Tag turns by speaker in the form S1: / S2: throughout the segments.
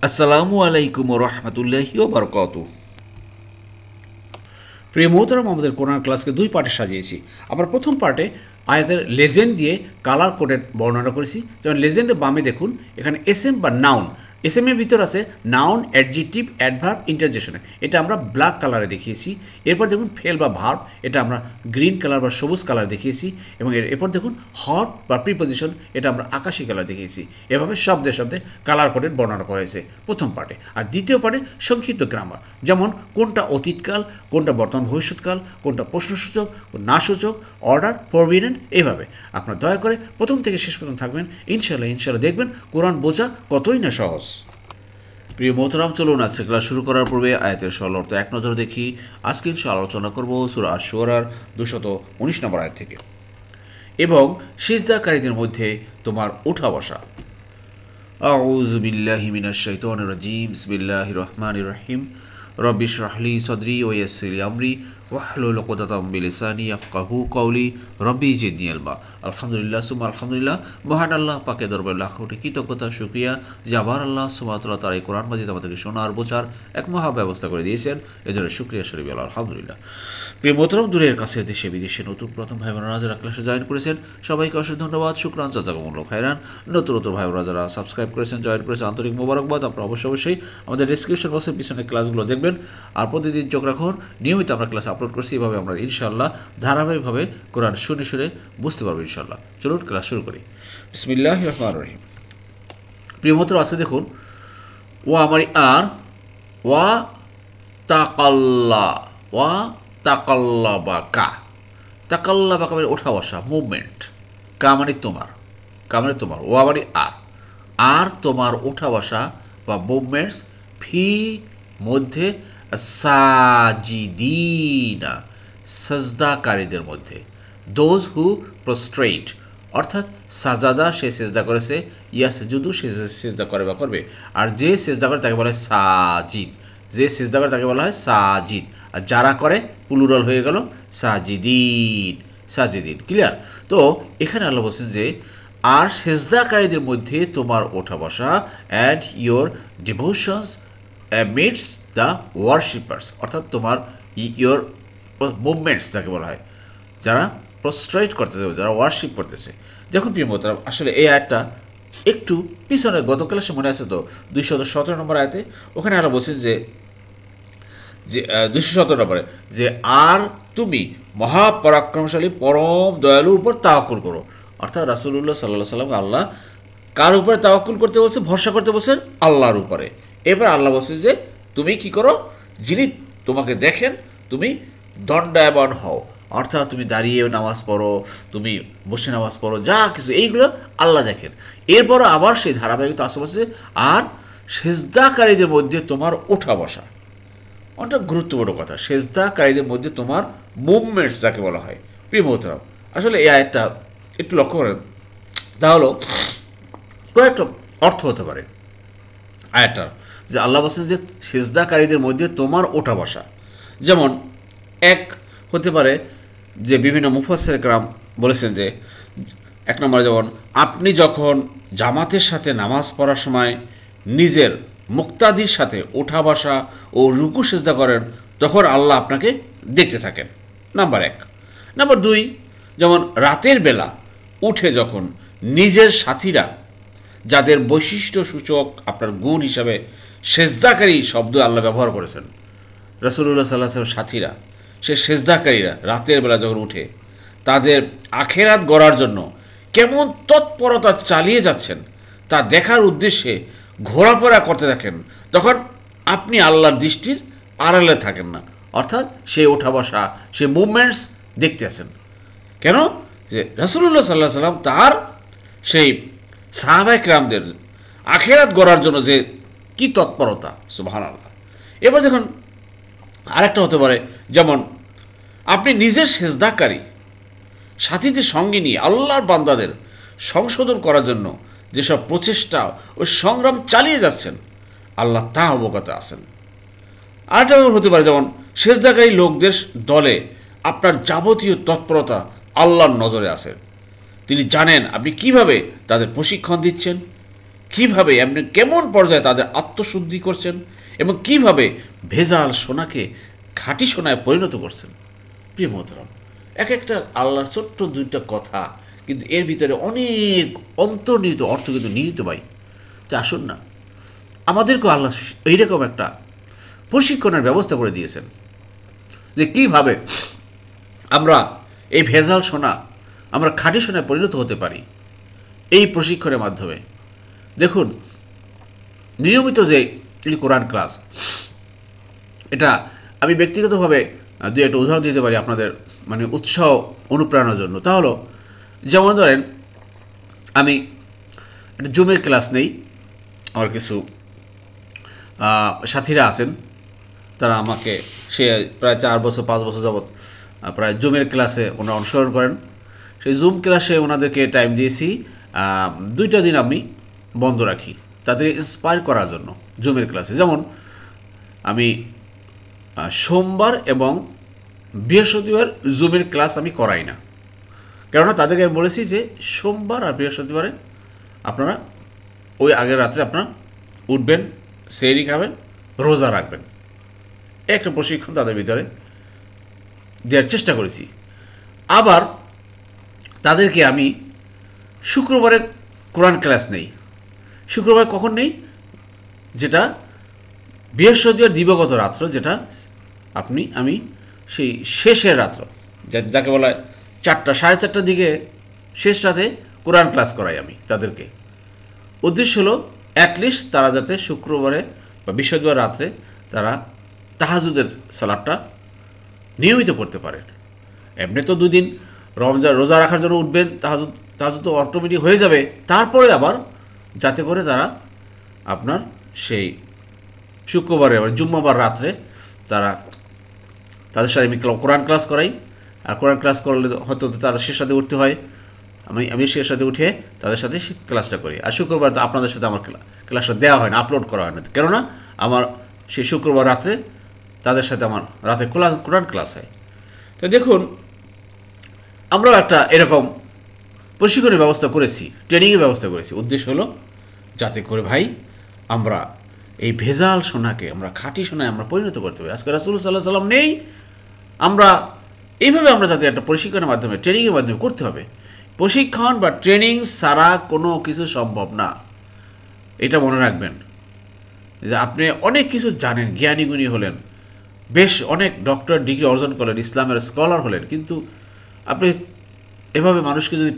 S1: আসসালামু আলাইকুম রহমতুল্লাহি ও বারকাতু। প্রিয় মোহতারাম, আমাদের কোরআন ক্লাসকে দুই পার্টে সাজিয়েছি। আমরা প্রথম পার্টে আয়াতের লেজেন্ড দিয়ে কালার কোডের বর্ণনা করেছি। যেমন লেজেন্ডের বামে দেখুন, এখানে এসএম বা নাউন, এসএম এর ভিতর আছে নাউন, অ্যাডজেক্টিভ, অ্যাডভার্ব, ইন্টারজেকশনে। এটা আমরা ব্ল্যাক কালারে দেখিয়েছি। এরপর দেখুন ফেল বা ভার্ব, এটা আমরা গ্রিন কালার বা সবুজ কালার দেখিয়েছি। এবং এরপর দেখুন হট বা প্রিপোজিশন, এটা আমরা আকাশি কালার দেখিয়েছি। এভাবে শব্দে শব্দে কালার কোডের বর্ণনা করা হয়েছে প্রথম পার্টে। আর দ্বিতীয় পার্টে সংক্ষিপ্ত গ্রামার, যেমন কোনটা অতীতকাল, কোনটা বর্তমান ভবিষ্যৎকাল, কোনটা প্রশ্নসূচক, না সূচক, অর্ডার, ফরবিডেন, এইভাবে। আপনারা দয়া করে প্রথম থেকে শেষ পর্যন্ত থাকবেন। ইনশাল্লাহ দেখবেন কোরআন বোঝা কতই না সহজ। প্রিয় মোহতারাম, চলুন আজকে ক্লাস শুরু করার পূর্বে আয়াতের সরল অর্থ এক নজর দেখি। আজকে ইনশাআল্লাহ আলোচনা করব সূরা আশ-শুআরার 219 নম্বর আয়াত থেকে। এবং সিজদাকারীদের মধ্যে তোমার উঠা বসা। আউযু বিল্লাহি মিনাশ শাইতানির রাজিম। বিসমিল্লাহির রহমানির রহিম। রব্বি ইশরাহ লি সদরি ওয়া ইয়াসসির লি আমরি ওয়াহলুল উকদাতাম মিন লিসানি ইয়াফকাহু কওলি রব্বি জিদনি ইলমা। আলহামদুলিল্লাহ সুম্মা আলহামদুলিল্লাহ। মহান আল্লাহ পাকের দরবারে লাখ কোটি কৃতজ্ঞতা, শুকরিয়া যে আবার আল্লাহ সুবহানাহু ওয়া তাআলা তার এই কোরআন মাজিদ আমাদেরকে শোনার বোঝার এক মহা ব্যবস্থা করে দিয়েছেন। এজন্য শুকরিয়া শরীফ আলহামদুলিল্লাহ। প্রিয় মোহতারাম, দূরের কাছে দেশে বিদেশে নতুন প্রথম ভাই বোনেরা যারা ক্লাসে জয়েন করেছেন সবাইকে অসংখ্য ধন্যবাদ, শুকরান, জাযাকুমুল্লাহু খাইরান। নতুন ভাই বোনেরা যারা সাবস্ক্রাইব করেছেন, জয়েন করেছেন, আন্তরিক মোবারকবাদ। আপনারা অবশ্যই আমাদের ডেসক্রিপশন বক্সের পিছনে ক্লাসগুলো দেখবেন। আর প্রতিদিন চোখ রাখুন, নিয়মিত আমরা ক্লাস আপলোড করছি। এভাবে আমরা ইনশাআল্লাহ ধারাবাহিকভাবে কোরআন শুনে বুঝতে পারবো ইনশাআল্লাহ। চলুন ক্লাস শুরু করি। বিসমিল্লাহির রহমানির রহিম। প্রিয় মোহতারাম, আছে দেখুন, ওয়া আমারি আর ওয়া তাকাল্লা ওয়া তাকাল্লাবাকা। তাকাল্লাবাকা মানে ওঠা বসা, মুভমেন্ট। কা মানে তোমার, ও মানে আর তোমার ওঠা বসা বা মুভমেন্টস ফি মধ্যে, সাজিদিনা সাজদাকারীদের মধ্যে, দোজ হু প্রস্ট্রেট, অর্থাৎ সাজাদা সে সেজদা করেছে, ইয়াসজুদু সে সেজদা করে বা করবে। আর যে সেজদা করে তাকে বলা হয় সাজিদ, যে সেজদা করে তাকে বলা হয় সাজিদ। আর যারা করে প্লুরাল হয়ে গেল সাজিদিন। ক্লিয়ার? তো এখানে আল্লাহ বলছেন যে আর সেজদাকারীদের মধ্যে তোমার ওঠা বসা, অ্যান্ড ইয়োর ডিভোশনস অ্যামিডস দ্য ওয়ারশিপার্স, অর্থাৎ তোমার ইয়োর মুভমেন্টস যাকে বলা হয়, যারা প্রস্ট্রেট করতেছে, যারা ওয়ারশিপ করতেছে। দেখুন প্রিয় মোহতারাম, আসলে এই আয়াতটা একটু পিছনে, গত ক্লাসে মনে আছে তো 217 নম্বর আয়াতে, ওখানে আরও বলছেন যে 217 নম্বরে যে আর তুমি মহাপরাক্রমশালী পরম দয়ালুর উপর তাওয়াক্কুল করো। অর্থাৎ রাসূলুল্লাহ সাল্লাল্লাহু আলাইহি ওয়াসাল্লাম আল্লাহ কার উপরে তাওয়াক্কুল করতে বলছে, ভরসা করতে বলছেন? আল্লাহর উপরে। এবার আল্লাহ বলছে যে তুমি কি করো, যিনি তোমাকে দেখেন তুমি দণ্ডায়মান হও, অর্থাৎ তুমি দাঁড়িয়ে নামাজ পড়ো, তুমি বসে নামাজ পড়ো, যা কিছু এইগুলো আল্লাহ দেখেন। এরপরও আবার সেই ধারাবাহিকতা আশেপাশে আর সেজদাকারীদের মধ্যে তোমার ওঠা বসা, অনেক গুরুত্বপূর্ণ কথা। সেজদাকারীদের মধ্যে তোমার মুভমেন্টস যাকে বলা হয়। প্রিয় মোহতারাম, আসলে এই আয়াতটা একটু লক্ষ্য করেন, তা হলো কয়েকটা অর্থ হতে পারে আয়াতটার। যে আল্লাহ বলছেন যে সেজদাকারীদের মধ্যে তোমার ওঠা বসা, যেমন এক হতে পারে যে বিভিন্ন মুফাসসির কেরাম বলেছেন যে এক নম্বরে, যেমন আপনি যখন জামাতের সাথে নামাজ পড়ার সময় নিজের মুক্তাদির সাথে ওঠা বসা ও রুকু সেজদা করেন, তখন আল্লাহ আপনাকে দেখতে থাকেন। নাম্বার এক। নাম্বার দুই, যেমন রাতের বেলা উঠে যখন নিজের সাথীরা, যাদের বৈশিষ্ট্য সূচক আপনার গুণ হিসাবে সেজদাকারী শব্দ আল্লাহ ব্যবহার করেছেন, রাসূলুল্লাহ সাল্লাল্লাহু আলাইহি ওয়াসাল্লাম সাথীরা, সে সেজদাকারীরা রাতের বেলা যখন উঠে তাদের আখেরাত গড়ার জন্য কেমন তৎপরতা চালিয়ে যাচ্ছেন তা দেখার উদ্দেশ্যে ঘোরাফেরা করতে থাকেন, তখন আপনি আল্লাহর দৃষ্টির আড়ালে থাকেন না, অর্থাৎ সেই ওঠা বসা, সেই মুভমেন্টস দেখতে আসেন। কেন? যে রাসূলুল্লাহ সাল্লাল্লাহু আলাইহি ওয়াসাল্লাম তার সেই সাহাবায়ে কেরামদের আখেরাত গড়ার জন্য যে কি তৎপরতা, সুবহানাল্লাহ। এবার দেখুন আরেকটা হতে পারে, যেমন আপনি নিজের সেজদাকারী সাথীদের সঙ্গে নিয়ে আল্লাহর বান্দাদের সংশোধন করার জন্য যেসব প্রচেষ্টা ও সংগ্রাম চালিয়ে যাচ্ছেন, আল্লাহ তা অবগত আছেন। আরেকটা হতে পারে, যেমন সেজদাকারী লোকদের দলে আপনার যাবতীয় তৎপরতা আল্লাহর নজরে আছেন। তিনি জানেন আপনি কিভাবে তাদের প্রশিক্ষণ দিচ্ছেন, কিভাবে এমনি কেমন পর্যায়ে তাদের আত্মশুদ্ধি করছেন এবং কিভাবে ভেজাল সোনাকে খাঁটি সোনায় পরিণত করছেন। প্রিয় মোহতারাম, এক একটা আল্লাহর ছোট্ট দুইটা কথা, কিন্তু এর ভিতরে অনেক অন্তর্নিহিত অর্থ কিন্তু নিহিত ভাই। তো আসুন না, আমাদেরকেও আল্লাহ এইরকম একটা প্রশিক্ষণের ব্যবস্থা করে দিয়েছেন যে কীভাবে আমরা এই ভেজাল সোনা আমরা খাঁটি সোনায় পরিণত হতে পারি এই প্রশিক্ষণের মাধ্যমে। দেখুন, নিয়মিত যে কোরআন ক্লাস, এটা আমি ব্যক্তিগতভাবে দু একটা উদাহরণ দিতে পারি আপনাদের মানে উৎসাহ অনুপ্রেরণার জন্য। তা হলো, যেমন ধরেন আমি একটা জুমের ক্লাস নেই, আমার কিছু সাথীরা আছেন, তারা আমাকে সে প্রায় 4 বছর 5 বছর যাবৎ প্রায় জুমের ক্লাসে ওনারা অনুসরণ করেন। সেই জুম ক্লাসে ওনাদেরকে টাইম দিয়েছি 2টা দিন আমি বন্ধ রাখি তাদেরকে ইন্সপায়ার করার জন্য জুমের ক্লাসে। যেমন আমি সোমবার এবং বৃহস্পতিবার জুমের ক্লাস আমি করাই না, কেননা তাদেরকে আমি বলেছি যে সোমবার আর বৃহস্পতিবারে আপনারা ওই আগের রাত্রে আপনারা উঠবেন, সেহরি খাবেন, রোজা রাখবেন। একটা প্রশিক্ষণ তাদের ভিতরে দেওয়ার চেষ্টা করেছি। আবার তাদেরকে আমি শুক্রবারে কোরআন ক্লাস নেই। শুক্রবার কখন নেই? যেটা বৃহস্পতিবার দিবগত রাত্র, যেটা আমি সেই শেষের রাত্র, যাকে বলা হয় 4টা 4:30টার দিকে শেষ রাতে কোরআন ক্লাস করাই আমি তাদেরকে। উদ্দেশ্য হলো অ্যাটলিস্ট তারা যাতে শুক্রবারে বা বৃহস্পতিবার রাত্রে তারা তাহাজুদের সালাদটা নিয়মিত করতে পারেন। এমনি তো 2 দিন রমজান রোজা রাখার জন্য উঠবেন, তাহাজুদ তো অটোমেটিক হয়ে যাবে। তারপরে আবার যাতে করে তারা আপনার সেই শুক্রবারে জুম্মাবার রাত্রে তারা তাদের সাথে আমি কোরআন ক্লাস করাই। আর কোরআন ক্লাস করলে হয়তো তারা শেষ সাথে উঠতে হয়, আমি শেষ সাথে উঠে তাদের সাথে ক্লাসটা করি। আর শুক্রবার তো আপনাদের সাথে আমার ক্লাসটা দেওয়া হয় না, আপলোড করা হয় না, কেননা আমার সেই শুক্রবার রাত্রে তাদের সাথে আমার রাতে কোরআন ক্লাস হয়। তো দেখুন, আমরাও একটা এরকম প্রশিক্ষণের ব্যবস্থা করেছি, ট্রেনিংয়ের ব্যবস্থা করেছি। উদ্দেশ্য হলো যাতে করে ভাই আমরা এই ভেজাল সোনাকে আমরা খাঁটি সোনায় আমরা পরিণত করতে পারি। আজকে রাসূলুল্লাহ সাল্লাল্লাহু আলাইহি ওয়াসাল্লাম নেই, আমরা এইভাবে আমরা যাতে একটা প্রশিক্ষণের মাধ্যমে ট্রেনিংয়ের মাধ্যমে করতে হবে। প্রশিক্ষণ বা ট্রেনিং ছাড়া কোনো কিছু সম্ভব না, এটা মনে রাখবেন। যে আপনি অনেক কিছু জানেন, জ্ঞানীগুণী হলেন, বেশ অনেক ডক্টর ডিগ্রি অর্জন করলেন, ইসলামের স্কলার হলেন, কিন্তু আপনি এভাবে মানুষকে যদি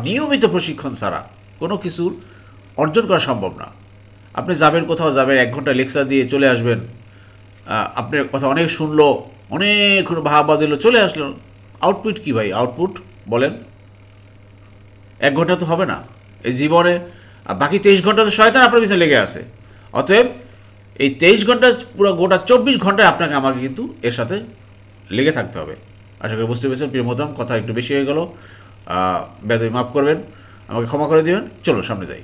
S1: নিয়মিত প্রশিক্ষণ ছাড়া কোনো কিছু অর্জন করা সম্ভব না। আপনি যাবেন, কোথাও যাবেন, 1 ঘন্টা লেকচার দিয়ে চলে আসবেন, আপনার কথা অনেক শুনলো, অনেক ভাবা দিল, চলে আসলো, আউটপুট কি ভাই? আউটপুট বলেন, 1 ঘন্টা তো হবে না এই জীবনে। বাকি 23 ঘন্টা তো শয়তান আপনার পিছনে লেগে আছে। অতএব এই 23 ঘন্টা পুরো গোটা 24 ঘন্টায় আপনাকে আমাকে কিন্তু এর সাথে লেগে থাকতে হবে। আশা করি বুঝতে পেরেছেন। প্রিয় মোহতারাম, কথা একটু বেশি হয়ে গেল, বেদবি মাফ করবেন, আমাকে ক্ষমা করে দেবেন। চলো সামনে যাই।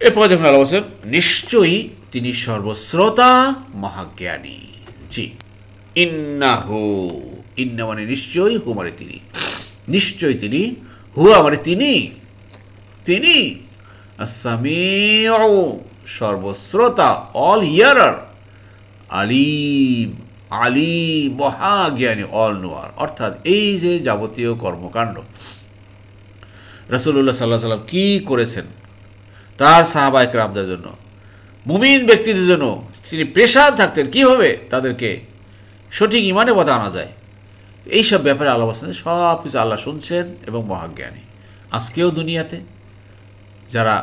S1: এরপরে দেখুন আল্লাহ বলছেন, নিশ্চয়ই তিনি সর্বশ্রোতা মহাজ্ঞানী। জি, ইন্নাহু, ইন্না মানে নিশ্চয়ই, হু মানে তিনি, নিশ্চয়ই তিনি, হুয়া মানে তিনি, তিনি আস-সামিউ সর্বশ্রোতা, অল হিয়ারার, আলিম, আলিম মহাজ্ঞানী, অল নোয়ার। অর্থাৎ এই যে যাবতীয় কর্মকাণ্ড রাসূলুল্লাহ সাল্লাল্লাহু আলাইহি ওয়াসাল্লাম কী করেছেন তার সাহাবায়ে কেরামদের জন্য, মুমিন ব্যক্তিদের জন্য তিনি প্রেসার থাকতেন কীভাবে তাদেরকে সঠিক ইমানে পথে আনা যায়, এইসব ব্যাপারে আল্লাহ বলছেন সব কিছু আল্লাহ শুনছেন এবং মহাজ্ঞানী। আজকেও দুনিয়াতে যারা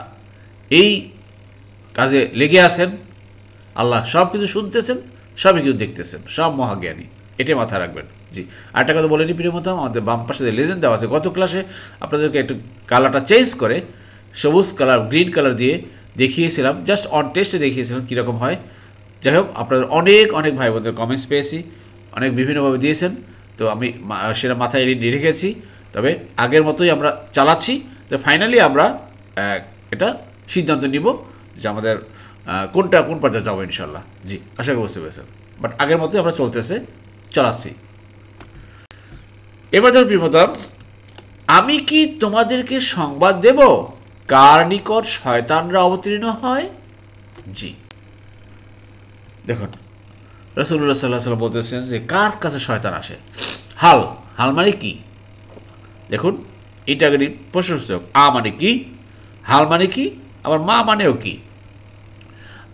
S1: এই কাজে লেগে আছেন, আল্লাহ সব কিছু শুনতেছেন, সবই কিছু দেখতেছেন, সব মহাজ্ঞানী, এটাই মাথায় রাখবেন। জি, আরেকটা কথা বলেনি প্রিয় মতো, আমাদের বাম পাশে যে লেজেন্ড দেওয়া আছে, গত ক্লাসে আপনাদেরকে একটু কালারটা চেঞ্জ করে সবুজ কালার, গ্রিন কালার দিয়ে দেখিয়েছিলাম, জাস্ট অন টেস্টে দেখিয়েছিলাম কীরকম হয়। যাই হোক, আপনাদের অনেক অনেক ভাই বোনদের কমেন্টস পেয়েছি, অনেক বিভিন্নভাবে দিয়েছেন, তো আমি সেটা মাথায় রেখেছি। তবে আগের মতোই আমরা চালাচ্ছি। তো ফাইনালি আমরা এটা সিদ্ধান্ত নিব যে আমাদের কোন পর্যায়ে যাবো ইনশাল্লাহ। জি, আশা করি বুঝতে পেরেছেন। বাট আগের মতোই আমরা চালাচ্ছি। এবার ধর প্রিয়তম, আমি কি তোমাদেরকে সংবাদ দেব কার নিকট শয়তানরা অবতীর্ণ হয়? জি, দেখুন রাসূলুল্লাহ সাল্লাল্লাহু আলাইহি ওয়াসাল্লাম বলতেছেন যে কার কাছে শয়তান আসে। হাল, হাল মানে কি? দেখুন ইন্টারগেটিভ প্রশ্নসূচক। আ মানে কি, হাল মানে কি, আবার মা মানেও কি।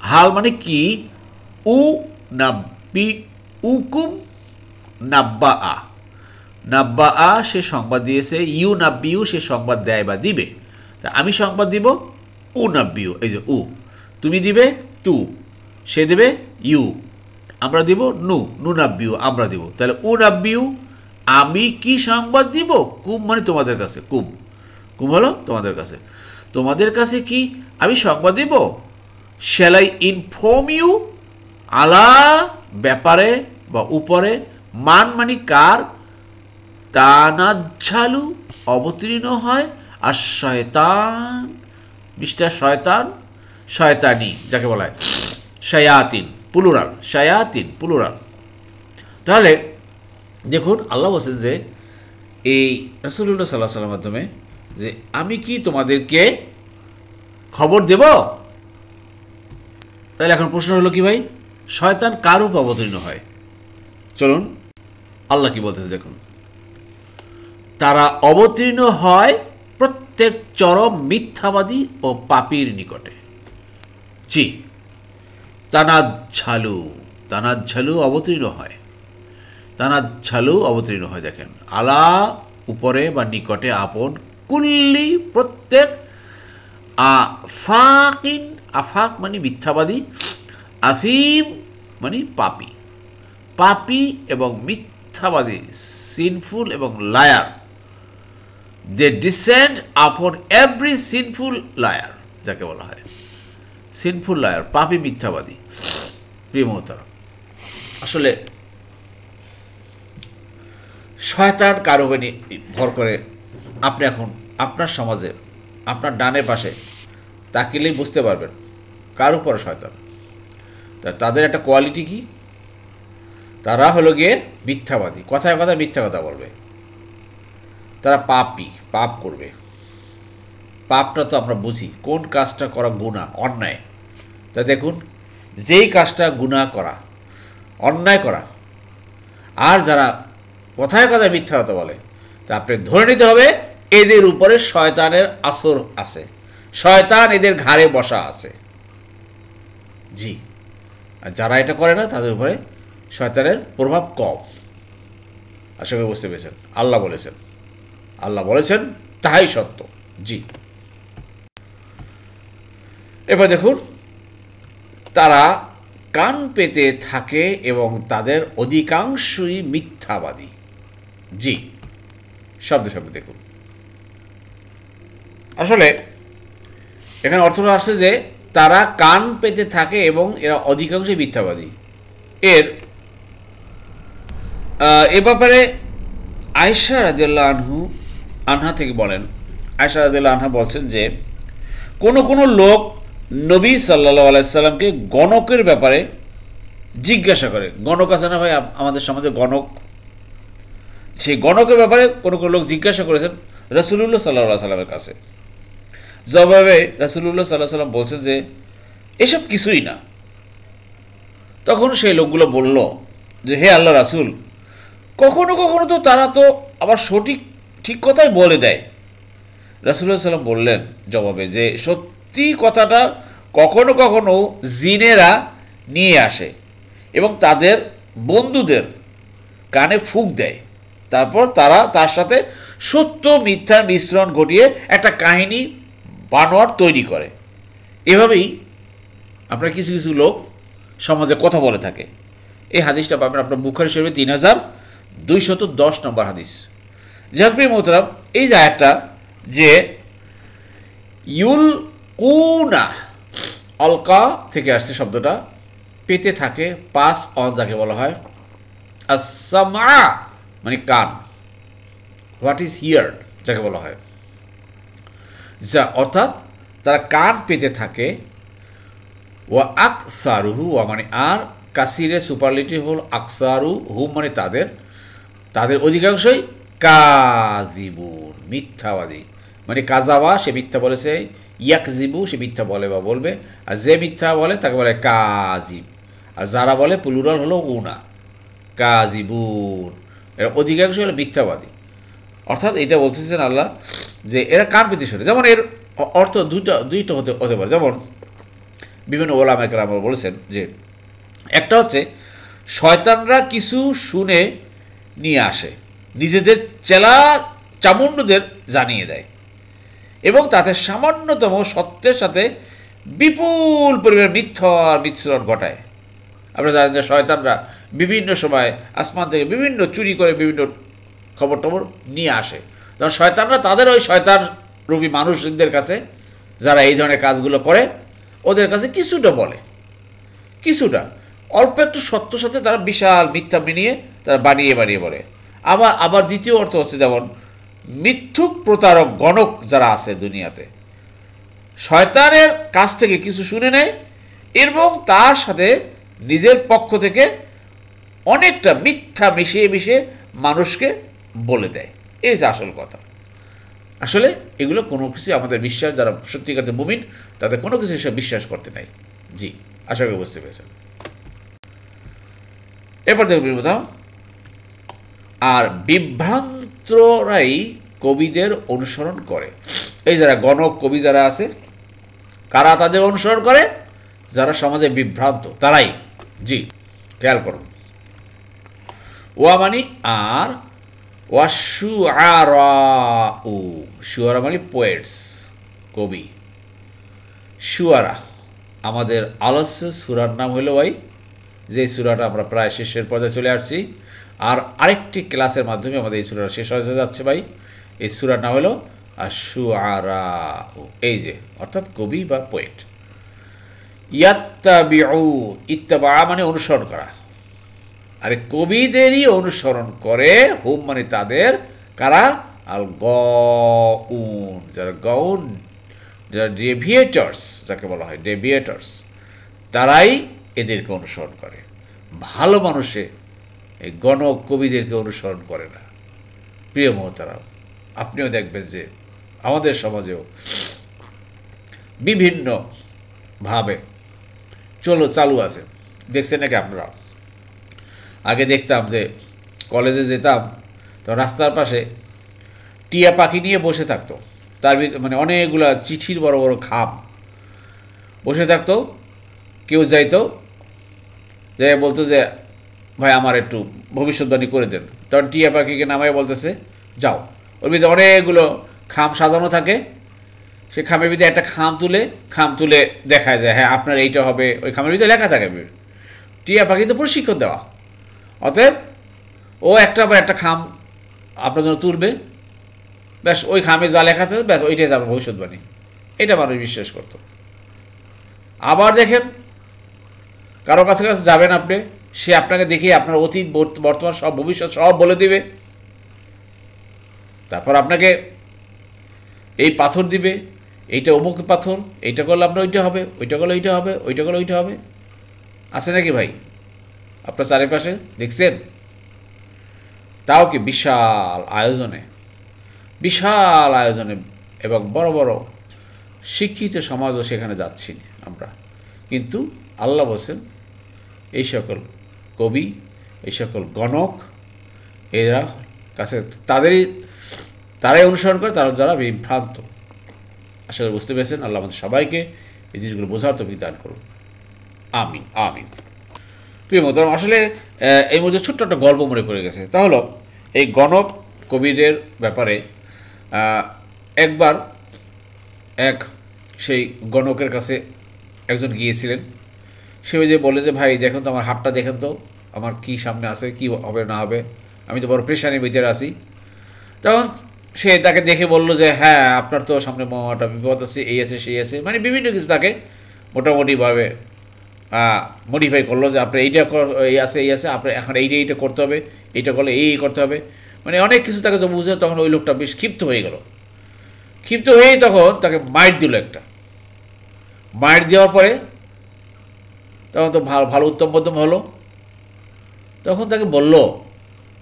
S1: হাল মানে কি? উ নাব্বি উকুম নাব্বা আ, নাব্বা আ সে সংবাদ দিয়েছে, ইউ নাব্বিউ সে সংবাদ দেয় বা দিবে। তা আমি সংবাদ দিব, উ নাব্বিউ, এই যে উ, তুমি দিবে তু, সে দেবে ইউ, আমরা দিব নু, নু নাব্বিউ আমরা দিব। তাহলে উ নাব্বিউ আমি কি সংবাদ দিব? কুম মানে তোমাদের কাছে, কুম, কুম হলো তোমাদের কাছে। তোমাদের কাছে কি আমি সংবাদ দিব? শ্যাল আই ইনফর্ম ইউ আলা ব্যাপারে বা উপরে, মান মানে কার, তানাজ্জালু অবতীর্ণ হয়, আর শয়তান মিস্টার শয়তান, শয়তানি যাকে বলা হয়, শায়াতিন প্লুরাল, শায়াতিন প্লুরাল। তাহলে দেখুন আল্লাহ বলছেন যে এই রাসূলুল্লাহ সাল্লাল্লাহু আলাইহি ওয়াসাল্লামের মাধ্যমে যে আমি কি তোমাদেরকে খবর দেব। তাহলে এখন প্রশ্ন হলো কি ভাই, শয়তান কার উপর অবতীর্ণ হয়? চলুন আল্লাহ কি বলতেছে দেখুন, তারা অবতীর্ণ হয় প্রত্যেক চরম মিথ্যাবাদী ও পাপীর নিকটে। জি, তানাজ্জালু, তানাজ্জালু অবতীর্ণ হয়, তানাজ্জালু অবতীর্ণ হয়। দেখেন আলা উপরে বা নিকটে, আপন, কুল্লি প্রত্যেক, আফাকিন আফাক মানে মিথ্যাবাদী, আসিম মানে পাপী, পাপী এবং মিথ্যাবাদী, সিনফুল এবং লায়ার। দে ডিসেন্ড আপন এভরি সিনফুল লায়ার, যাকে বলা হয় সিনফুল লায়ার, পাপী মিথ্যাবাদী। প্রিয় মোহতারাম, আসলে শয়তান কার উপর ভর করে? আপনি এখন আপনার সমাজে আপনার ডানে পাশে তাকিলেই বুঝতে পারবেন কার উপর শয়তান। তাদের একটা কোয়ালিটি কি? তারা হলো গিয়ে মিথ্যাবাদী, কথায় কথায় মিথ্যা কথা বলবে, তারা পাপী, পাপ করবে। পাপটা তো আমরা বুঝি কোন কাজটা করা গুনাহ, অন্যায়। তা দেখুন যেই কাজটা গুনাহ করা, অন্যায় করা, আর যারা কথায় কথায় মিথ্যা কথা বলে, তা আপনি ধরে নিতে হবে এদের উপরে শয়তানের আসর আছে, শয়তান এদের ঘাড়ে বসা আছে। জি, আর যারা এটা করে না তাদের উপরে শয়তানের প্রভাব কম। আশা করি বুঝতে পেরেছেন। আল্লাহ বলেছেন, আল্লাহ বলেছেন তাহাই সত্য। জি, এবার দেখুন তারা কান পেতে থাকে এবং তাদের অধিকাংশই মিথ্যাবাদী। জি, শব্দে শব্দে দেখুন। আসলে এখানে অর্থটা আসছে যে তারা কান পেতে থাকে এবং এরা অধিকাংশই মিথ্যাবাদী। এ ব্যাপারে আয়েশা রাদিয়াল্লাহু আনহা থেকে বলেন, আয়েশা রাদিয়াল্লাহু আনহা বলছেন যে কোনো কোনো লোক নবী সাল্লাল্লাহু আলাইহি সাল্লামকে গণকের ব্যাপারে জিজ্ঞাসা করে। গণক আছে না ভাই আমাদের সমাজে, গণক, সেই গণকের ব্যাপারে কোনো কোনো লোক জিজ্ঞাসা করেছেন রাসূলুল্লাহ সাল্লাল্লাহু আলাইহি সাল্লামের কাছে। জবাবে রাসূলুল্লাহ সাল্লাল্লাহু আলাইহি সাল্লাম বলছেন যে এসব কিছুই না। তখন সেই লোকগুলো বলল যে হে আল্লাহ রাসূল, কখনো কখনো তো তারা তো আবার ঠিক কথাই বলে দেয়। রাসূলুল্লাহ সাল্লাম বললেন জবাবে যে সত্যি কথাটা কখনো কখনো জিনেরা নিয়ে আসে এবং তাদের বন্ধুদের কানে ফুঁক দেয়, তারপর তারা তার সাথে সত্য মিথ্যার মিশ্রণ ঘটিয়ে একটা কাহিনী বানোয়ার তৈরি করে। এভাবেই আপনার কিছু কিছু লোক সমাজে কথা বলে থাকে। এই হাদিসটা পাবেন আপনার বুখারী শরীফে 3210 নম্বর হাদিস। জাহ্রী মোহতারাম, এই যে একটা যে ইউল কুনা, অলকা থেকে আসছে শব্দটা, পেতে থাকে, পাস অন যাকে বলা হয়, আস-সামআ মানে কান, হোয়াট ইজ হিয়ার যাকে বলা হয়, যা অর্থাৎ তারা কান পেতে থাকে। ওয়া আকসারুহু, ওয়া মানে আর, কাসিরের সুপারলেটিভ হল আকসারু, হুম মানে তাদের অধিকাংশই কাযিবুন মিথ্যাবাদী, মানে কাযাবা সে মিথ্যা বলেছে, ইয়াকজিবু সে মিথ্যা বলে বা বলবে, আর যে মিথ্যা বলে তাকে বলে কাজিব। আর যারা বলে প্লুরাল হলো উনা, কাজিবুন, এরা অধিকাংশ হলো মিথ্যাবাদী। অর্থাৎ এটা বলতেছেন আল্লাহ যে এরা কান পেতে শোনে। যেমন এর অর্থ দুইটা হতে পারে। যেমন বিভিন্ন ওলামা কেরাম বলেছেন যে একটা হচ্ছে শয়তানরা কিছু শুনে নিয়ে আসে, নিজেদের চেলা চামুণ্ডদের জানিয়ে দেয় এবং তাতে সামান্যতম সত্যের সাথে বিপুল পরিমাণ মিথ্যার মিশ্রণ ঘটায়। আপনারা জানেন যে শয়তানরা বিভিন্ন সময় আসমান থেকে বিভিন্ন চুরি করে বিভিন্ন খবর টবর নিয়ে আসে। তখন শয়তানরা তাদের ওই শয়তান রূপী মানুষদের কাছে, যারা এই ধরনের কাজগুলো করে, ওদের কাছে কিছুটা বলে, কিছুটা অল্প একটু সত্যর সাথে তারা বিশাল মিথ্যা মিনিয়ে তারা বানিয়ে বানিয়ে বলে। আবার দ্বিতীয় অর্থ হচ্ছে যেমন মিথ্যুক প্রতারক গণক যারা আছে দুনিয়াতে, শয়তানের কাছ থেকে কিছু শুনে নেয় এবং তার সাথে নিজের পক্ষ থেকে অনেকটা মিথ্যা মিশিয়ে মিশিয়ে মানুষকে বলে দেয়। এই যে আসল কথা। আসলে এগুলো কোনো কিছু আমাদের বিশ্বাস, যারা সত্যিকারের মুমিন তাদের কোনো কিছু এসব বিশ্বাস করতে নাই। জি, আশা করি বুঝতে পেরেছেন। এরপর দেখবেন বোঝাও, আর বিভ্রান্তরাই কবিদের অনুসরণ করে। এই যারা গণক কবি যারা আছে, কারা তাদের অনুসরণ করে? যারা সমাজে বিভ্রান্ত তারাই। জি, খেয়াল করুন। ওয়া মানি আর ওয়াশুআরাউ, শুয়ারা মানে পোয়েটস, কবি। শুয়ারা আমাদের আলস্য সূরার নাম হলো ভাই, যে সূরাটা আমরা প্রায় শেষের পর্যায়ে চলে আসছি, আর আরেকটি ক্লাসের মাধ্যমে আমাদের এই সূরাটা শেষ হয়ে যাচ্ছে ভাই। এই সূরার নাম হলো আশুআরাউ, এই যে অর্থাৎ কবি বা পোয়েট। ইয়াত্তাবিউ, ইত্তাবা মানে অনুসরণ করা, আরে কবিদেরই অনুসরণ করে, হুম মানে তাদের, কারা? আল গাউন, যারা গাউন, যারা ডেভিয়েটার্স যাকে বলা হয়, ডেভিয়েটার্স, তারাই এদেরকে অনুসরণ করে। ভালো মানুষে এই গণক কবিদেরকে অনুসরণ করে না। প্রিয় মহতারাম, আপনিও দেখবেন যে আমাদের সমাজেও বিভিন্নভাবে চালু আছে, দেখছেন নাকি আপনারা? আগে দেখতাম যে কলেজে যেতাম, তো রাস্তার পাশে টিয়া পাখি নিয়ে বসে থাকতো, তার মানে অনেকগুলো চিঠির বড় বড় খাম বসে থাকতো। কেউ যাইতো, যে বলতো যে ভাই আমার একটু ভবিষ্যৎবাণী করে দেন, তখন টিয়া পাখিকে নামায় বলতেছে যাও। ওর ভিতরে অনেকগুলো খাম সাজানো থাকে, সে খামের ভিতরে একটা খাম তুলে দেখায় যায়, হ্যাঁ আপনার এইটা হবে। ওই খামের ভিতরে লেখা থাকে। টিয়া পাখি তো প্রশিক্ষণ দেওয়া, অতএব ও একটা খাম আপনার জন্য তুলবে, ব্যাস ওই খামে যা লেখা থাকে ব্যাস ওইটাই যাবে ভবিষ্যৎবাণী। এটা মানুষ বিশ্বাস করত। আবার দেখেন কারো কাছে যাবেন আপনি, সে আপনাকে দেখে আপনার অতীত বর্তমান সব ভবিষ্যৎ সব বলে দিবে, তারপর আপনাকে এই পাথর দিবে, এইটা অমুক পাথর, এইটা করলে আপনার ওইটা হবে, ওইটা করলে ওইটা হবে, ওইটা করলে ওইটা হবে। আছে নাকি ভাই আপনার চারিপাশে? দেখছেন? তাও কি বিশাল আয়োজনে এবং বড় বড় শিক্ষিত সমাজও সেখানে যাচ্ছি আমরা। কিন্তু আল্লাহ বলছেন এই সকল কবি, এই সকল গণক, এরা কাছে তারাই অনুসরণ করে, যারা বিভ্রান্ত। আসলে বুঝতে পেরেছেন? আল্লাহ আমাদের সবাইকে এই জিনিসগুলো বোঝার তৌফিক দান করুন। আমিন আমিন। প্রিয় মোহতারাম, আসলে এই মধ্যে ছোট্ট একটা গল্প মনে পড়ে গেছে। তা হলো এই গণক কবিদের ব্যাপারে একবার সেই গণকের কাছে একজন গিয়েছিলেন। সে যে বলে যে ভাই দেখেন তো আমার হাতটা, দেখেন তো আমার কি সামনে আছে, কি হবে না হবে, আমি তো বড় প্রেশারের ভিতরে আছি। তখন সে তাকে দেখে বলল যে হ্যাঁ আপনার তো সামনে একটা বিপদ আছে, এই আছে সেই আছে, মানে বিভিন্ন কিছু তাকে মোটামুটিভাবে মডিফাই করলো যে আপনার এইটা এই আছে, আপনার এখন এইটা করতে হবে, এইটা করলে এই করতে হবে, মানে অনেক কিছু তাকে তো বুঝে। তখন ওই লোকটা বেশ ক্ষিপ্ত হয়ে গেল। ক্ষিপ্ত হয়েই তখন তাকে মাইট দিল একটা। মাইট দেওয়ার পরে তখন তো ভালো উত্তম মধ্যম হলো। তখন তাকে বলল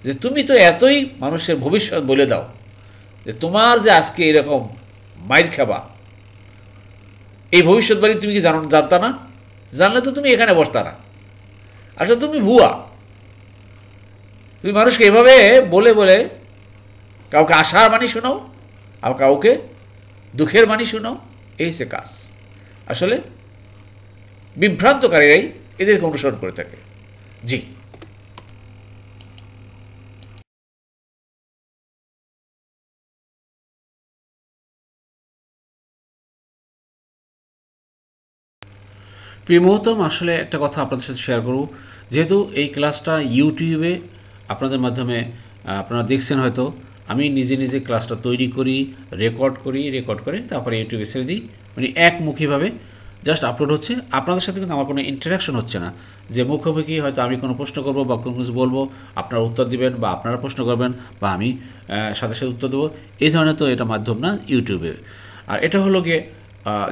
S1: যে তুমি তো এতই মানুষের ভবিষ্যৎ বলে দাও যে তোমার যে আজকে এরকম মাইর খাবা, এই ভবিষ্যৎবাণী তুমি কি জানতা না? জানলে তো তুমি এখানে বসতা না। আচ্ছা তুমি ভুয়া, তুমি মানুষকে এভাবে বলে বলে কাউকে আশার বাণী শোনাও আর কাউকে দুঃখের বাণী শোনাও, এই সে কাজ। আসলে বিভ্রান্তকারীরাই এদেরকে অনুসরণ করে থাকে। জি, প্রিয় মুহূর্তম, আসলে একটা কথা আপনাদের সাথে শেয়ার করব। যেহেতু এই ক্লাসটা ইউটিউবে আপনাদের মাধ্যমে আপনারা দেখছেন, হয়তো আমি নিজে নিজে ক্লাসটা তৈরি করি, রেকর্ড করে তারপরে ইউটিউবে ছেড়ে দিই, মানে একমুখীভাবে জাস্ট আপলোড হচ্ছে। আপনাদের সাথে কিন্তু আমার কোনো ইন্টারাকশন হচ্ছে না, যে মুখোমুখি হয়তো আমি কোনো প্রশ্ন করব বা কোনো কিছু বলবো, আপনারা উত্তর দিবেন বা আপনারা প্রশ্ন করবেন বা আমি সাথে সাথে উত্তর দেবো, এই ধরনের তো এটা মাধ্যম না ইউটিউবে। আর এটা হলো গিয়ে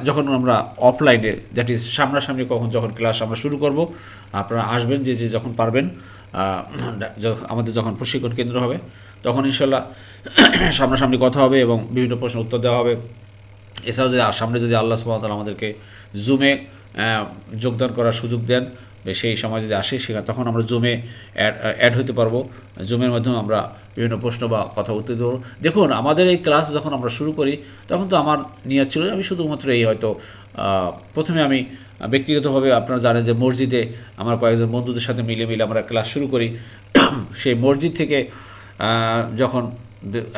S1: যখন আমরা অফলাইনে, দ্যাট ইজ সামনাসামনি যখন ক্লাস আমরা শুরু করব, আপনারা আসবেন যে যখন পারবেন, আমাদের যখন প্রশিক্ষণ কেন্দ্র হবে তখন ইনশাল্লাহ সামনাসামনি কথা হবে এবং বিভিন্ন প্রশ্নের উত্তর দেওয়া হবে। এছাড়াও যদি সামনে যদি আল্লাহ সুবহানাহু ওয়া তাআলা আমাদেরকে জুমে যোগদান করার সুযোগ দেন, সেই সময় যদি আসে সেখানে তখন আমরা জুমে অ্যাড হতে পারবো। জুমের মাধ্যমে আমরা বিভিন্ন প্রশ্ন বা কথা উত্তর দেবো। দেখুন, আমাদের এই ক্লাস যখন আমরা শুরু করি তখন তো আমার নিয়ত ছিল আমি শুধুমাত্র এই হয়তো প্রথমে আমি ব্যক্তিগতভাবে, আপনারা জানেন যে মসজিদে আমার কয়েকজন বন্ধুদের সাথে মিলে আমরা ক্লাস শুরু করি। সেই মসজিদ থেকে যখন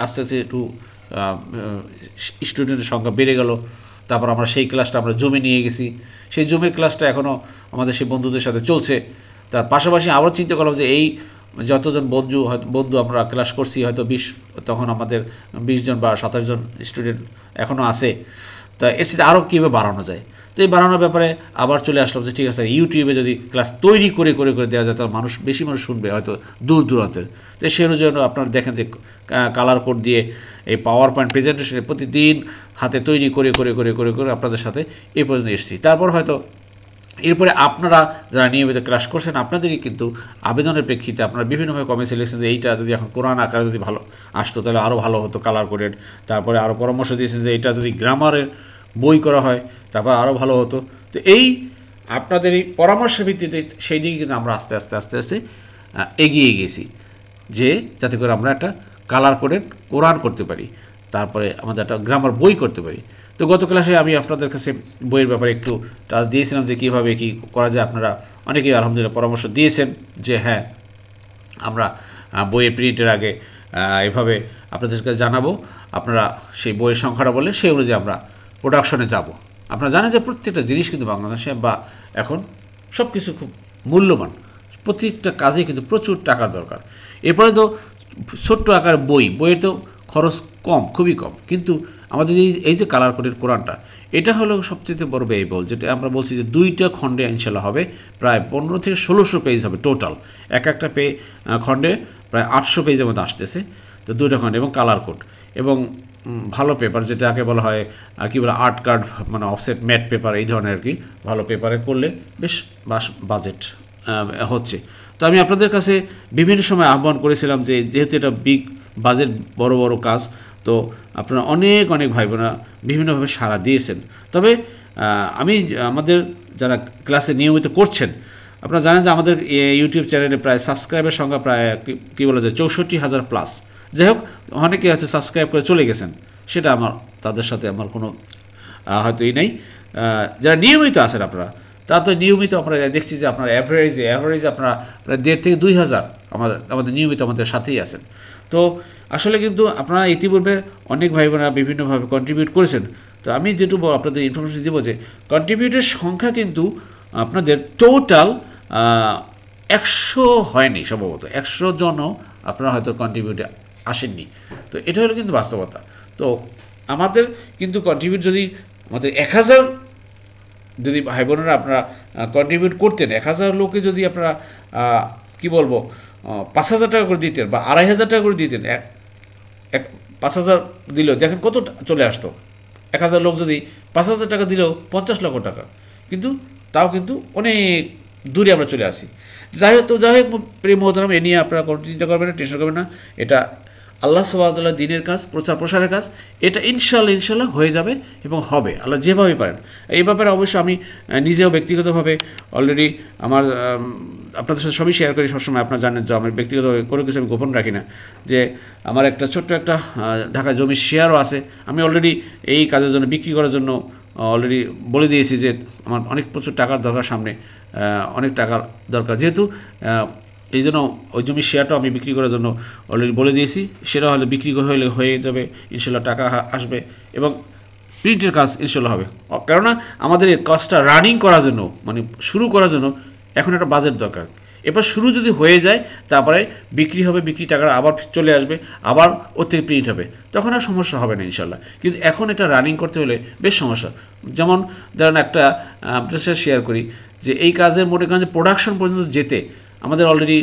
S1: আস্তে আস্তে একটু স্টুডেন্টের সংখ্যা বেড়ে গেল, তারপর আমরা সেই ক্লাসটা আমরা জুমে নিয়ে গেছি। সেই জুমের ক্লাসটা এখনও আমাদের সেই বন্ধুদের সাথে চলছে। তার পাশাপাশি আবার চিন্তা করলাম যে এই যতজন বন্ধু আমরা ক্লাস করছি, হয়তো তখন আমাদের 20 জন বা 27 জন স্টুডেন্ট এখনও আছে। তা এর সাথে আরও কীভাবে বাড়ানো যায়, তো এই বাড়ানোর ব্যাপারে আবার চলে আসলাম যে ঠিক আছে, ইউটিউবে যদি ক্লাস তৈরি করে দেওয়া যায় তাহলে বেশি মানুষ শুনবে, হয়তো দূর দূরান্তের। তো সেই অনুযায়ী আপনারা দেখেন যে কালার কোড দিয়ে এই পাওয়ার পয়েন্ট প্রেজেন্টেশনে প্রতিদিন হাতে তৈরি করে আপনাদের সাথে এই পর্যন্ত এসেছি। তারপর হয়তো এরপরে আপনারা যারা নিয়মিত ক্লাস করছেন, আপনাদেরই কিন্তু আবেদনের প্রেক্ষিতে আপনারা বিভিন্নভাবে কমেন্টসে লিখছেন যে এইটা যদি এখন কোরআন আকারে যদি ভালো আসতো তাহলে আরও ভালো হতো কালার কোডেড। তারপরে আরও পরামর্শ দিয়েছেন যে এইটা যদি গ্রামারের বই করা হয় তারপর আরও ভালো হতো। তো এই আপনাদের এই পরামর্শের ভিত্তিতে সেই দিকে কিন্তু আমরা আস্তে আস্তে এগিয়ে গেছি, যে যাতে করে আমরা একটা কালার কোডেড কোরআন করতে পারি, তারপরে আমাদের একটা গ্রামার বই করতে পারি। তো গত ক্লাসে আমি আপনাদের কাছে বইয়ের ব্যাপারে একটু টাচ দিয়েছিলাম যে কীভাবে কী করা যায়। আপনারা অনেকেই আলহামদুলিল্লাহ পরামর্শ দিয়েছেন যে হ্যাঁ, আমরা বইয়ের প্রিন্টের আগে এভাবে আপনাদের কাছে জানাবো, আপনারা সেই বইয়ের সংখ্যাটা বলে সেই অনুযায়ী আমরা প্রোডাকশনে যাব। আপনারা জানেন যে প্রত্যেকটা জিনিস কিন্তু বাংলাদেশে বা এখন সব কিছু খুব মূল্যবান, প্রত্যেকটা কাজে কিন্তু প্রচুর টাকার দরকার। এরপরে তো ছোট্ট আকার বইয়ের তো খরচ কম, খুবই কম, কিন্তু আমাদের এই যে কালার কোডের কোরআনটা, এটা হলো সবচেয়ে বড় ব্যয়বহুল। যেটা আমরা বলছি যে 2টা খণ্ডে ইনশাল্লাহ হবে, প্রায় 15 থেকে 1600 পেজ হবে টোটাল। একটা খণ্ডে প্রায় 800 পেজের মধ্যে আসতেছে। তো 2টা খণ্ডে এবং কালার কোড এবং ভালো পেপার, যেটাকে বলা হয় কী বলে আর্ট কার্ড, মানে অফসেট ম্যাট পেপার, এই ধরনের আর কি ভালো পেপারে করলে বেশ বাজেট হচ্ছে। তো আমি আপনাদের কাছে বিভিন্ন সময় আহ্বান করেছিলাম যে যেহেতু এটা বিগ বাজেট, বড় কাজ, তো আপনারা অনেক ভাই বোনেরা বিভিন্নভাবে সাড়া দিয়েছেন। তবে আমাদের যারা ক্লাসে নিয়মিত করছেন, আপনারা জানেন যে আমাদের ইউটিউব চ্যানেলে প্রায় সাবস্ক্রাইবের সংখ্যা প্রায় কী বলা যায় 64,000 প্লাস। যাই হোক, অনেকে হচ্ছে সাবস্ক্রাইব করে চলে গেছেন, সেটা তাদের সাথে আমার কোনো হয়তো নেই। যারা নিয়মিত আছেন আপনারা, তা তো নিয়মিত আমরা দেখছি যে আপনার অ্যাভারেজে আপনারা প্রায় 1,500 থেকে 2,000 আমাদের নিয়মিত আমাদের সাথেই আছেন। তো আসলে কিন্তু আপনারা ইতিপূর্বে অনেক ভাই বোনেরা বিভিন্নভাবে কন্ট্রিবিউট করেছেন। তো আমি যেটুকু আপনাদের ইনফরমেশন দেবো যে কন্ট্রিবিউটের সংখ্যা কিন্তু আপনাদের টোটাল 100 হয়নি, সম্ভবত 100 জনও আপনারা হয়তো কন্ট্রিবিউটে আসেননি। তো এটা হলো কিন্তু বাস্তবতা। তো আমাদের কিন্তু কন্ট্রিবিউট যদি আমাদের 1000 যদি ভাই বোনেরা আপনারা কন্ট্রিবিউট করতেন, 1000 লোকে যদি আপনারা কি বলবো 5,000 টাকা করে দিতেন বা 2,500 টাকা করে দিতেন, 5,000 দিলেও দেখেন কত চলে আসতো। 1000 লোক যদি 5,000 টাকা দিলেও 50 লক্ষ টাকা, কিন্তু তাও কিন্তু অনেক দূরে আমরা চলে আসি। যাই হোক প্রিয় মোহতারাম, এ নিয়ে আপনারা কোনো চিন্তা করবেন না, টেনশন করবেন না। এটা আল্লাহ সুবহানাহু ওয়া তাআলা দ্বীনের কাজ, প্রচার প্রসারের কাজ, এটা ইনশাআল্লাহ হয়ে যাবে এবং হবে, আল্লাহ যেভাবে পারেন। এই ব্যাপারে অবশ্য আমি নিজেও ব্যক্তিগতভাবে অলরেডি আমার আপনাদের সাথে সবই শেয়ার করি সবসময়। আপনারা জানেন যে আমার ব্যক্তিগতভাবে কোনো কিছু আমি গোপন রাখি না, যে আমার একটা ছোট্ট একটা ঢাকায় জমির শেয়ারও আছে। আমি অলরেডি এই কাজের জন্য, বিক্রি করার জন্য অলরেডি বলে দিয়েছি যে আমার অনেক প্রচুর টাকার দরকার, সামনে অনেক টাকার দরকার, যেহেতু এই জন্য ওই জমির শেয়ারটা আমি বিক্রি করার জন্য অলরেডি বলে দিয়েছি। সেটা হলে বিক্রি হলে হয়ে যাবে, ইনশাল্লাহ টাকা আসবে এবং প্রিন্টের কাজ ইনশাল্লাহ হবে। কেননা আমাদের এই কাজটা রানিং করার জন্য, মানে শুরু করার জন্য এখন একটা বাজেট দরকার। এবার শুরু যদি হয়ে যায়, তারপরে বিক্রি হবে, বিক্রি টাকাটা আবার চলে আসবে, আবার ওর থেকে প্রিন্ট হবে, তখন আর সমস্যা হবে না ইনশাল্লাহ। কিন্তু এখন এটা রানিং করতে হলে বেশ সমস্যা। যেমন ধরেন একটা আপনার সাথে শেয়ার করি যে এই কাজের মনে করেন যে প্রোডাকশন পর্যন্ত যেতে আমাদের অলরেডি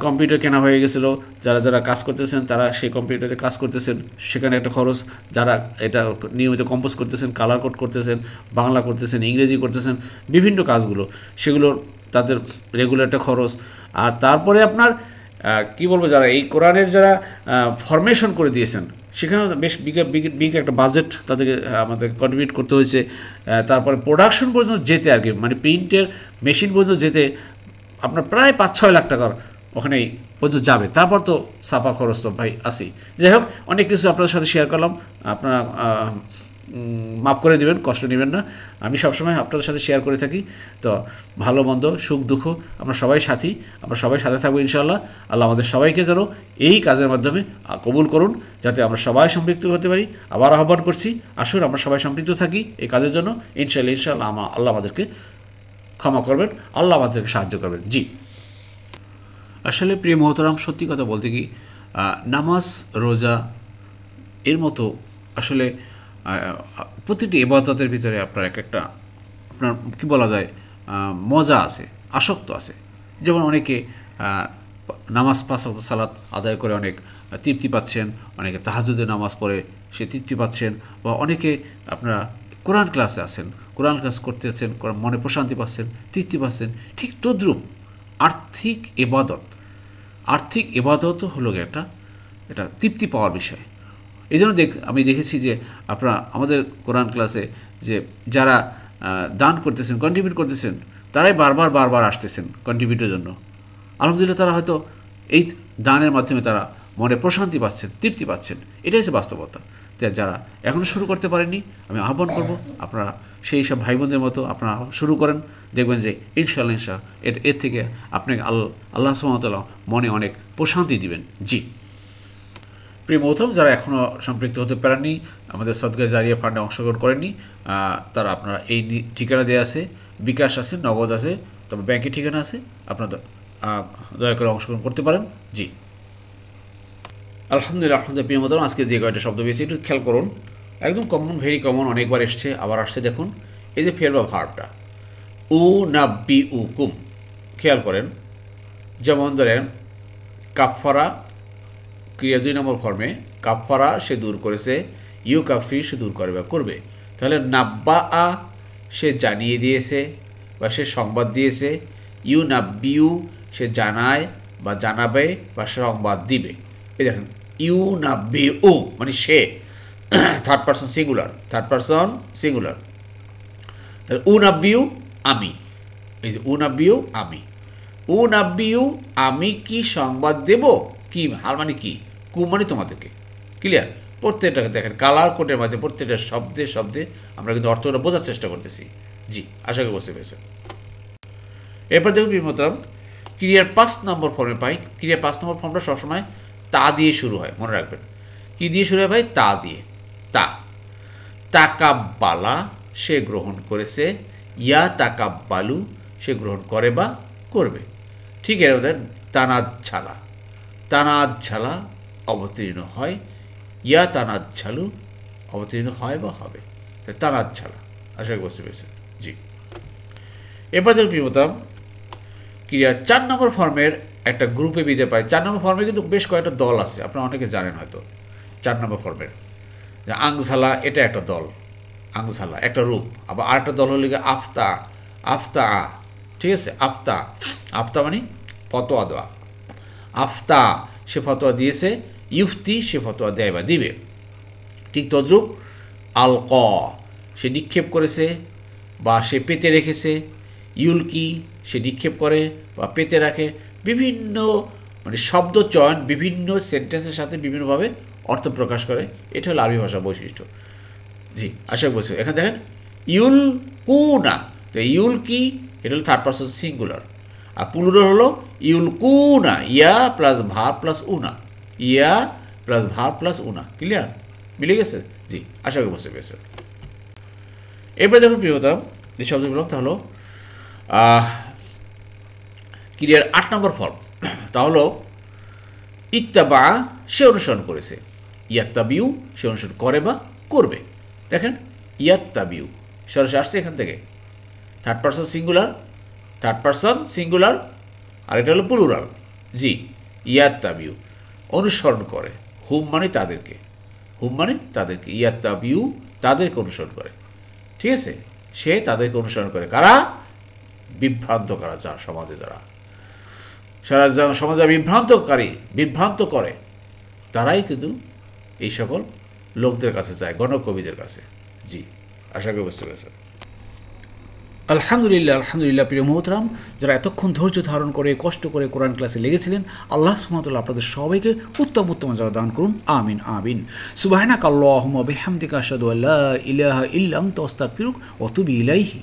S1: কম্পিউটার কেনা হয়ে গেছিলো। যারা যারা কাজ করতেছেন তারা সেই কম্পিউটারে কাজ করতেছেন, সেখানে একটা খরচ। যারা এটা নিয়মিত কম্পোজ করতেছেন, কালার কোড করতেছেন, বাংলা করতেছেন, ইংরেজি করতেছেন, বিভিন্ন কাজগুলো, সেগুলোর তাদের রেগুলার একটা খরচ। আর তারপরে আপনার কি বলবো, যারা এই কোরআনের যারা ফরমেশন করে দিয়েছেন, সেখানেও বেশ বিগ একটা বাজেট তাদেরকে আমাদের কন্ট্রিবিউট করতে হয়েছে। তারপরে প্রোডাকশন পর্যন্ত যেতে আর কি, মানে প্রিন্টের মেশিন পর্যন্ত যেতে আপনার প্রায় 5-6 লাখ টাকার ওখানেই পর্যন্ত যাবে। তারপর তো ছাপা খরচ তো ভাই আসেই। যাই হোক, অনেক কিছু আপনাদের সাথে শেয়ার করলাম, আপনারা মাফ করে দেবেন, কষ্ট নেবেন না। আমি সবসময় আপনাদের সাথে শেয়ার করে থাকি। তো ভালো মন্দ, সুখ দুঃখ, আমরা সবাই সাথী, আমরা সবাই সাথে থাকবো ইনশাআল্লাহ। আল্লাহ আমাদের সবাইকে যেন এই কাজের মাধ্যমে কবুল করুন, যাতে আমরা সবাই সম্পৃক্ত হতে পারি। আবার আহ্বান করছি, আসুন আমরা সবাই সম্পৃক্ত থাকি এই কাজের জন্য। ইনশাআল্লাহ আল্লাহ আমাদেরকে ক্ষমা করবেন, আল্লাহ আমাদেরকে সাহায্য করবেন। জি, আসলে প্রিয় মোহতারাম, সত্যি কথা বলতে কি, নামাজ রোজা এর মতো আসলে প্রতিটি ইবাদতের ভিতরে আপনার একটা আপনার কী বলা যায় মজা আছে, আসক্ত আছে। যেমন অনেকে নামাজ 5 ওয়াক্ত সালাত আদায় করে অনেক তৃপ্তি পাচ্ছেন, অনেকে তাহাজ্জুদের নামাজ পড়ে সে তৃপ্তি পাচ্ছেন, বা অনেকে আপনারা কোরআন ক্লাসে আছেন, কোরআন ক্লাস করতেছেন, মনে প্রশান্তি পাচ্ছেন, তৃপ্তি পাচ্ছেন। ঠিক তদ্রূপ আর্থিক ইবাদতও হলো এটা তৃপ্তি পাওয়ার বিষয়। এই জন্য আমি দেখেছি যে আপনারা আমাদের কোরআন ক্লাসে যে যারা দান করতেছেন, কন্ট্রিবিউট করতেছেন, তারাই বারবার আসতেছেন কন্ট্রিবিউটের জন্য। আলহামদুলিল্লাহ, তারা হয়তো এই দানের মাধ্যমে তারা মনে প্রশান্তি পাচ্ছেন, তৃপ্তি পাচ্ছেন। এটাই হচ্ছে বাস্তবতা। যারা এখনও শুরু করতে পারেননি, আমি আহ্বান করব আপনারা সেই সব ভাই বোনদের মতো আপনারা শুরু করেন। দেখবেন যে ইনশাআল্লাহ এর থেকে আপনাকে আল্লাহ সুবহানাহু ওয়া তাআলা মনে অনেক প্রশান্তি দিবেন। জি প্রিয় মোহতারাম, যারা এখনও সম্পৃক্ত হতে পারেননি, আমাদের সদকায়ে জারিয়া ফান্ডে অংশগ্রহণ করেননি, তারা আপনারা এই ঠিকানা দেওয়া আছে, বিকাশ আছে, নগদ আছে, তবে ব্যাংকের ঠিকানা আছে, আপনারা দয়া করে অংশগ্রহণ করতে পারেন। জি আলহামদুলিল্লাহ। প্রিয় মোহতারাম, আজকে যে কয়েকটা শব্দ পেয়েছি একটু খেয়াল করুন, একদম কমন, ভেরি কমন, অনেকবার এসছে, আবার আসছে। দেখুন এই যে ফেল বা ভার্বটা উনাব্বিউকুম, খেয়াল করেন। যেমন ধরেন কাফারা ক্রিয়া 2 নম্বর ফর্মে, কাফারা সে দূর করেছে, ইউ কাফি সে দূর করে বা করবে। তাহলে নাব্বা আ সে জানিয়ে দিয়েছে বা সে সংবাদ দিয়েছে, ইউ নাব্বিউ সে জানায় বা জানাবে বা সংবাদ দিবে। এই দেখেন ইউ নাব্বিউ মানে সে, থার্ড পারসন সিঙ্গুলার। তাহলে উনাব্বিউ আমি, এই যে উনাব্বিউ আমি কি সংবাদ দেব, কি হার মানে কি, কু মানে তোমাদেরকে। ক্লিয়ার? প্রত্যেকটাকে দেখেন কালার কোডের মধ্যে প্রত্যেকটা শব্দে আমরা কিন্তু অর্থটা বোঝার চেষ্টা করতেছি। জি, আশা করি বুঝতে পেরেছেন। এরপর দেখুন মোহতারাম, ক্রিয়ার 5 নম্বর ফর্মে পাই। ক্রিয়ার 5 নম্বর ফর্মটা সবসময় তা দিয়ে শুরু হয়, মনে রাখবেন। কি দিয়ে শুরু হয় ভাই? তা দিয়ে। তাকাব্বালা সে গ্রহণ করেছে, ইয়া তাকাব্বালু সে গ্রহণ করে বা করবে। ঠিক এর তানাজ ঝালা অবতীর্ণ হয়, ইয়া তানাজ ঝালু অবতীর্ণ হয় বা হবে। তানাজ ঝালা, আশা করি বুঝতে পেরেছেন। জি এরপর দেখুন প্রিয়তাম, ক্রিয়া 4 নম্বর ফর্মের একটা গ্রুপে বিদে পায়। 4 নম্বর ফর্মে কিন্তু বেশ কয়েকটা দল আছে, আপনারা অনেকে জানেন হয়তো। 4 নম্বর ফর্মের যে আংঝালা, এটা একটা দল, আংঝালা একটা রূপ। আবার আরেকটা দল হলে আফতা, ঠিক আছে। আফতা মানে ফতোয়া দেওয়া। আফতা সে ফতোয়া দিয়েছে, ইউফতি সে ফতোয়া দেয় বা দিবে। ঠিক তদ্রূপ আলক সে নিক্ষেপ করেছে বা সে পেতে রেখেছে, ইউলকি সে নিক্ষেপ করে বা পেতে রাখে, বিভিন্ন মানে শব্দ চয়ন বিভিন্ন সেন্টেন্সের সাথে বিভিন্নভাবে অর্থ প্রকাশ করে। এটা হলো আরবি ভাষার বৈশিষ্ট্য। জি, আশা বলছি এখানে দেখেন ইউল কুনা, তো ইউল কি এটা হলো থার্ড পারসন সিঙ্গুলার, আর প্লুরাল হলো ইউল কুনা, ইয়া প্লাস ভার প্লাস উনা, ইয়া প্লাস ভার প্লাস উনা। ক্লিয়ার? মিলে গেছে? জি, আশা করি বুঝতে পেরেছে। এরপরে দেখুন প্রিয়তম যে শব্দগুলো তা হলো ক্রিয়ার 8 নম্বর ফর্ম, তা হলো ইত্তাবা সে অনুসরণ করেছে, ইয়াত্তাবিউ সে অনুসরণ করে বা করবে। দেখেন ইয়াত্তাবিউ সরাসরি আসছে এখান থেকে, থার্ড পারসন সিঙ্গুলার আর এটা হলো প্লুরাল। জি, ইয়াত্তাবিউ অনুসরণ করে, হুম মানে তাদেরকে, ইয়াত্তাবিউ তাদেরকে অনুসরণ করে। ঠিক আছে, সে তাদেরকে অনুসরণ করে, কারা? বিভ্রান্ত করা যারা সমাজে, সমাজে বিভ্রান্ত করে তারাই কিন্তু এই সকল লোকদের কাছে যায়, গণকবিদের কাছে। জি, আশা করি বুঝতে পেরেছেন। আলহামদুলিল্লাহ প্রিয় মোহতরাম, যারা এতক্ষণ ধৈর্য ধারণ করে কষ্ট করে কোরআন ক্লাসে লেগেছিলেন, আল্লাহ সুবহানাহু ওয়া তাআলা আপনাদের সবাইকে উত্তম জাযা দান করুন। আমিন। সুবহানাকাল্লাহুম্মা বিহামদিকা আশহাদু আল্লা ইলাহা ইল্লা আনতা আস্তাগফিরুকা ওয়া আতুবু ইলাইহি।